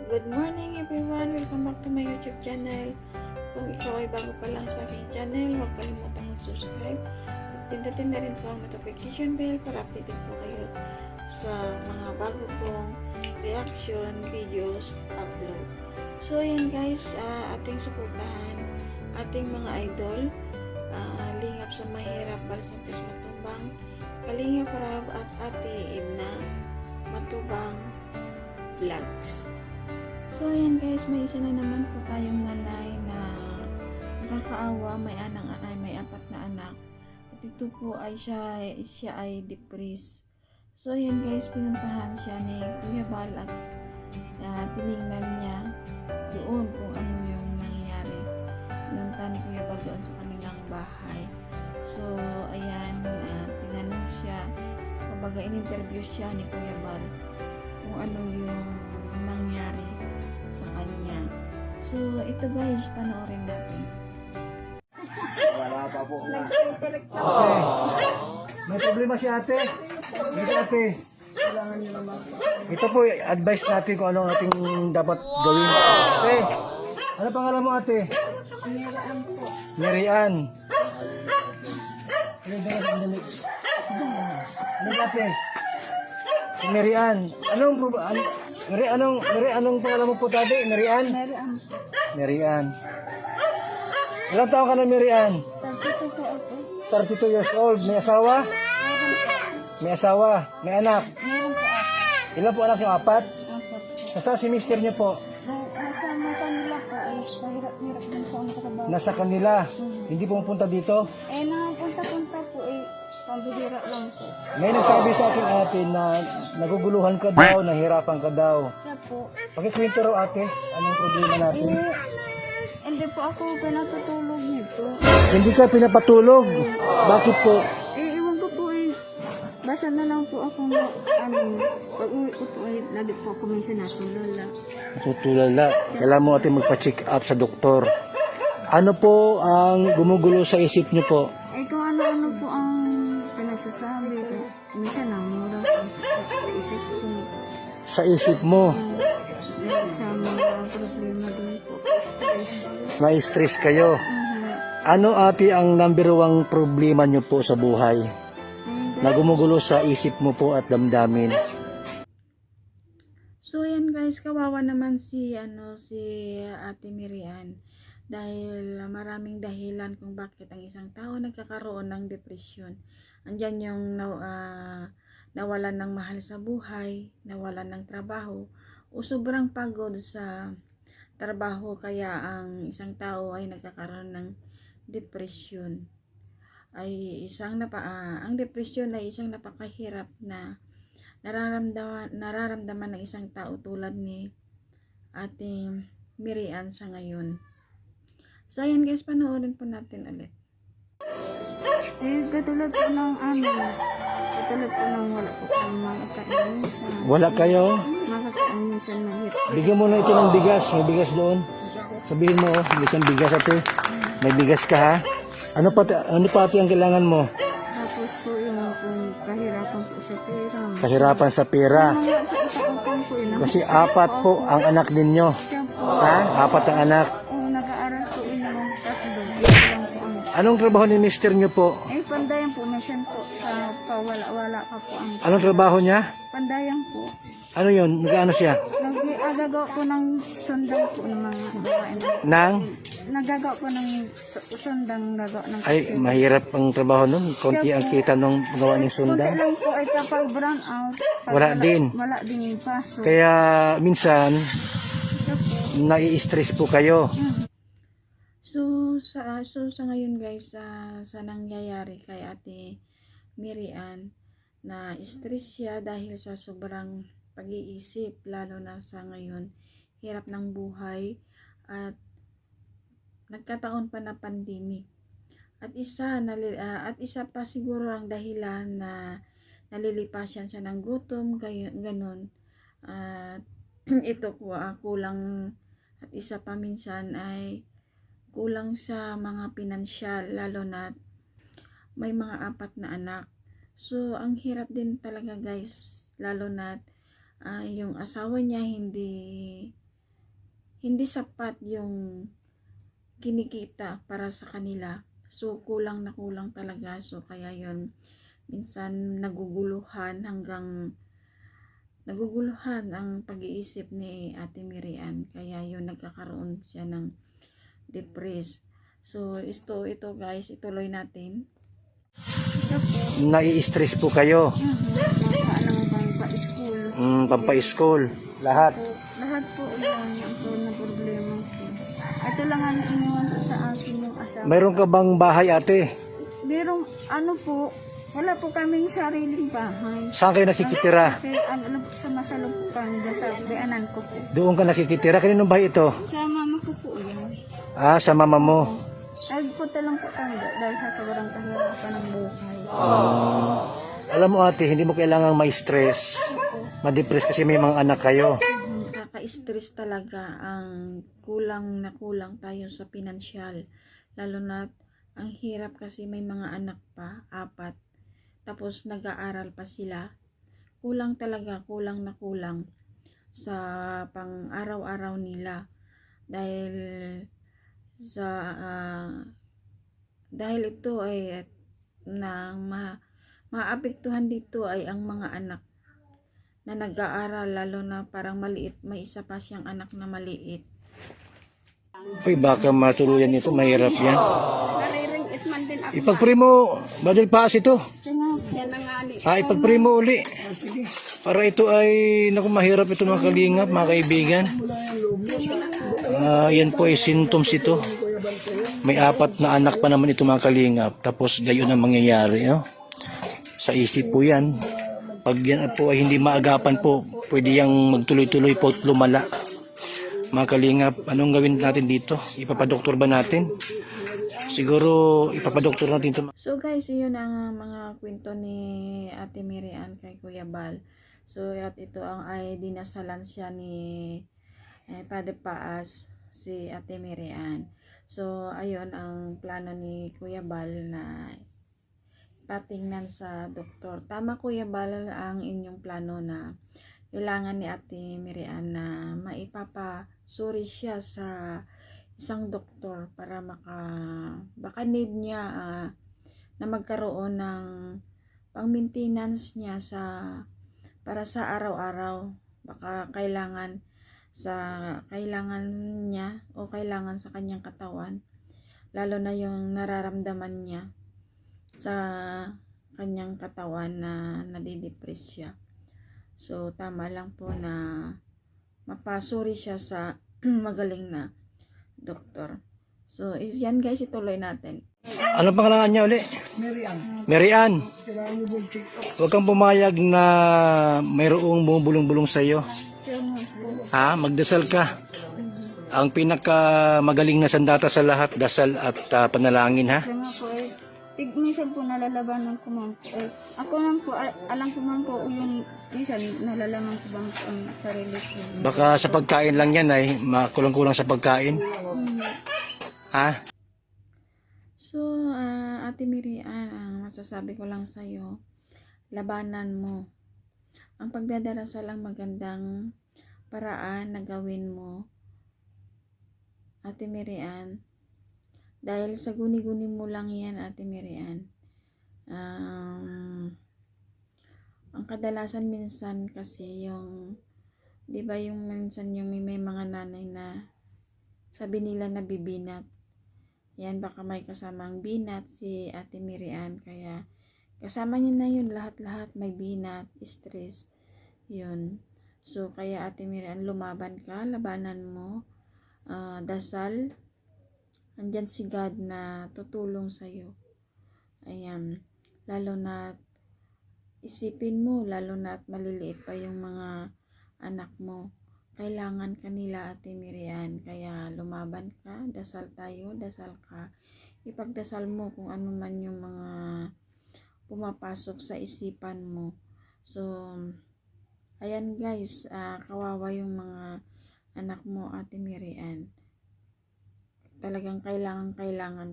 Good morning everyone! Welcome back to my YouTube channel. Kung ikaw ay bago pa lang sa aking channel, huwag kalimutang mag-subscribe at pindutin na rin po ang notification bell para updated po kayo sa mga bago kong reaction videos upload. So ayan guys, ating suportahan ating mga idol, Lingap sa Mahirap, Balsantes Matubang, Kalingap Rab at Ate Edna Matubang Vlogs. So ayan guys, may isa na naman po tayong nanay na nakakaawa, may apat na anak. At ito po ay siya ay depressed. So ayan guys, pinuntahan siya ni Kuya Bal at tiningnan niya doon kung ano yung nangyayari. Pinunta ni Kuya Bal doon sa kanilang bahay. So ayan, tinanong siya, kumbaga in-interview siya ni Kuya Bal kung ano yung nangyari sa kanya. So ito guys, panoorin natin. Wala pa po na. Okay. May problema si ate. Dito ate. Ito po advice natin kung ano ating dapat gawin. Ate, ano pangalan mo ate? Miriam po. Miriam. Ano ate? Si Miriam. Anong problema? Anong pangalan mo po ate? Miriam? Miriam po. Miriam. Ilang taon ka na Miriam? 32 po ako. 32 years old. May asawa? May asawa. May anak. Meron po ako. Ilan po anak yung apat? Apat po. Nasa si mister niyo po? Nasa kanila po ay mahirap-hirap din po ang trabaho. Nasa kanila. Hindi pumupunta dito? Nakapunta-punta po pambihira lang po. May nagsabi sa akin ate na naguguluhan ka daw, nahirapan ka daw. Siya po. Pakikwento raw ate, anong problema natin? Hindi po ako pinatutulog nito. Hindi ka pinapatulog. Bakit po? Iwan ko po basta na lang po ako pag uwi ko po lagi po ako minsan natulala. Tutulala. Kailangan mo ate magpa-check up sa doktor. Ano po ang gumugulo sa isip niyo po? Kung ano-ano po ang pinagsasabi ko. Minsan namura po sa isip ko. Sa isip mo, Sa mga problema din po. Stress. na-stress kayo. Ano ate ang number 1 problema niyo po sa buhay? Na gumugulo sa isip mo po at damdamin. So yan guys, kawawa naman si Ate Miriam dahil maraming dahilan kung bakit ang isang tao nagkakaroon ng depression. Andiyan yung nawalan ng mahal sa buhay, nawalan ng trabaho o sobrang pagod sa trabaho kaya ang isang tao ay nagkakaroon ng depression. Ang depression ay isang napakahirap na nararamdaman ng isang tao tulad ni Ate Miriam sa ngayon. So ayan guys, panoorin po natin ulit. Katulad po ng wala po kang makakainisan. Wala kayo? Makakainisan ng hit. Bigyan mo na ito ng bigas. May bigas doon. Sabihin mo, isang bigas ate. May bigas ka ha? Ano pati ang kailangan mo? Tapos po yung kahirapan po sa pera. Kahirapan sa pera. Mga sa isang po Kasi 4 po ang anak ninyo. Siya po. Ha? 4 ang anak. Nag-aaral po ng tatlo. Lang po ang Anong trabaho ni mister nyo po? pandayan po, mission po sa pawala-wala pa po ang Anong trabaho niya? pandayan po. Ano yun? Nag-ano siya? Nagagawa po ng sundang po ng mga gawain. Nang? Nagagawa po ng sundang nagawa ng Ay, mahirap ang trabaho nun. Konti ang kita nung gawa ng Kunti sundan. lang po ay kapag brown out. Pag Wala din. Wala din yung paso. Kaya minsan, Siya po. nai-stress po kayo. So sa ngayon guys, sa nangyayari kay Ate Miriam na stress siya dahil sa sobrang pag-iisip, lalo na sa ngayon hirap ng buhay at nagkataon pa na pandemic. At isa pa siguro ang dahilan na nalilipasan siya ng gutom, ganun. At ito po kulang, at isa pa minsan ay kulang sa mga pinansyal, lalo na may mga 4 na anak. So ang hirap din talaga guys, lalo na yung asawa niya hindi hindi sapat yung kinikita para sa kanila. So, kulang na kulang talaga. So, kaya yun, minsan naguguluhan ang pag-iisip ni Ate Miriam. Kaya yun, nagkakaroon siya ng depressed. So, ito guys, ituloy natin. Ito po. Nai-stress po kayo. Ano bang pa-school? Pampa-school. Lahat. Lahat po yan ang po na problema ko. Ito lang ang iniwan ko sa akin yung asawa. Mayroon ka bang bahay, ate? Pero ano po, wala po kaming sariling bahay. Saan kayo nakikitira? Kaya ano po sa masalupukan, sa bayanan ko po. Doon ka nakikitira? Kaninong bahay ito? Sa mama ko po yan. Sa mama mo. Nagpunta lang po kami dahil sa sobrang kahirapan ng buhay. Alam mo ate, hindi mo kailangang ma-stress. Ma-depress kasi may mga anak kayo. Kaka-stress talaga ang kulang na kulang tayo sa pinansyal. Lalo na ang hirap kasi may mga anak pa, 4. Tapos nag-aaral pa sila. Kulang talaga, kulang na kulang sa pang-araw-araw nila. Dahil ito ay maapektuhan dito ay ang mga anak na nag-aaral, lalo na parang maliit, may isa pa siyang anak na maliit. Uy, baka matuluyan ito, mahirap yan. Nariringit man din ako. Ipag-pray mo, badal paas ito. Yan na nga ni. Ipag-pray mo uli. Para ito ay, naku, mahirap ito mga kalingap, mga kaibigan. Yan po ay symptoms ito. May 4 na anak pa naman ito mga kalingap. Tapos gayon ang mangyayari. No? Sa isip po yan. Pag yan po ay hindi maagapan po, pwede yang magtuloy-tuloy po at lumala. Mga kalingap, anong gawin natin dito? Ipapadoktor ba natin? Siguro ipapadoktor natin ito. So guys, yun ang mga kwento ni Ate Miriam kay Kuya Bal. So at ito ang ay dinasalan siya ni Padre Paas, si Ate Miriam. So ayun ang plano ni Kuya Bal na patingnan sa doktor. Tama Kuya Bal ang inyong plano na kailangan ni Ate Miriam na maipapasuri siya sa isang doktor para baka need niya na magkaroon ng pang-maintenance niya para sa araw-araw. Baka kailangan niya o kailangan sa kanyang katawan, lalo na yung nararamdaman niya sa kanyang katawan na nadidepress siya. So tama lang po na mapasuri siya sa magaling na doktor. So yan guys, ituloy natin. Ano pangalan niya uli? Miriam. Huwag kang pumayag na mayroong bumubulong-bulong sa iyo. Magdasal ka. Ang pinaka magaling na sandata sa lahat, dasal at panalangin ha. Minsan po nalalabanan ko man po. Ako lang po, alam ko man po yung minsan nalalaman ko bang po ang sarili ko. Baka sa pagkain lang yan ay makulang-kulang sa pagkain. So, Ate Miriam, ang masasabi ko lang sa'yo, labanan mo. Ang pagdadarasal ang magandang paraan na gawin mo, Ate Miriam. Dahil sa guni-guni mo lang yan, Ate Miriam. Ang kadalasan minsan kasi yung, di ba yung minsan yung may mga nanay na sabi nila na bibinat. Yan, baka may kasamang binat si Ate Miriam. Kaya kasama niya na yun, lahat-lahat may binat, stress. Yun. So, kaya Ate Miriam, lumaban ka, labanan mo, dasal. Andyan si God na tutulong sa'yo. Ayan. Lalo na isipin mo, lalo na at maliliit pa yung mga anak mo. Kailangan kanila Ate Miriam. Kaya lumaban ka, dasal tayo, dasal ka. Ipagdasal mo kung ano man yung mga pumapasok sa isipan mo. So, ayan guys, kawawa yung mga anak mo Ate Miriam. Talagang kailangan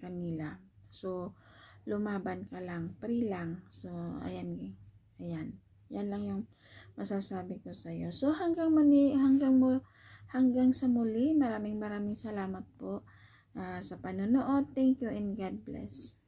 kanila. So, lumaban ka lang, pray lang. So, ayan. Yan lang yung masasabi ko sa iyo. So, hanggang Hanggang sa muli, maraming salamat po sa panonood. Thank you and God bless.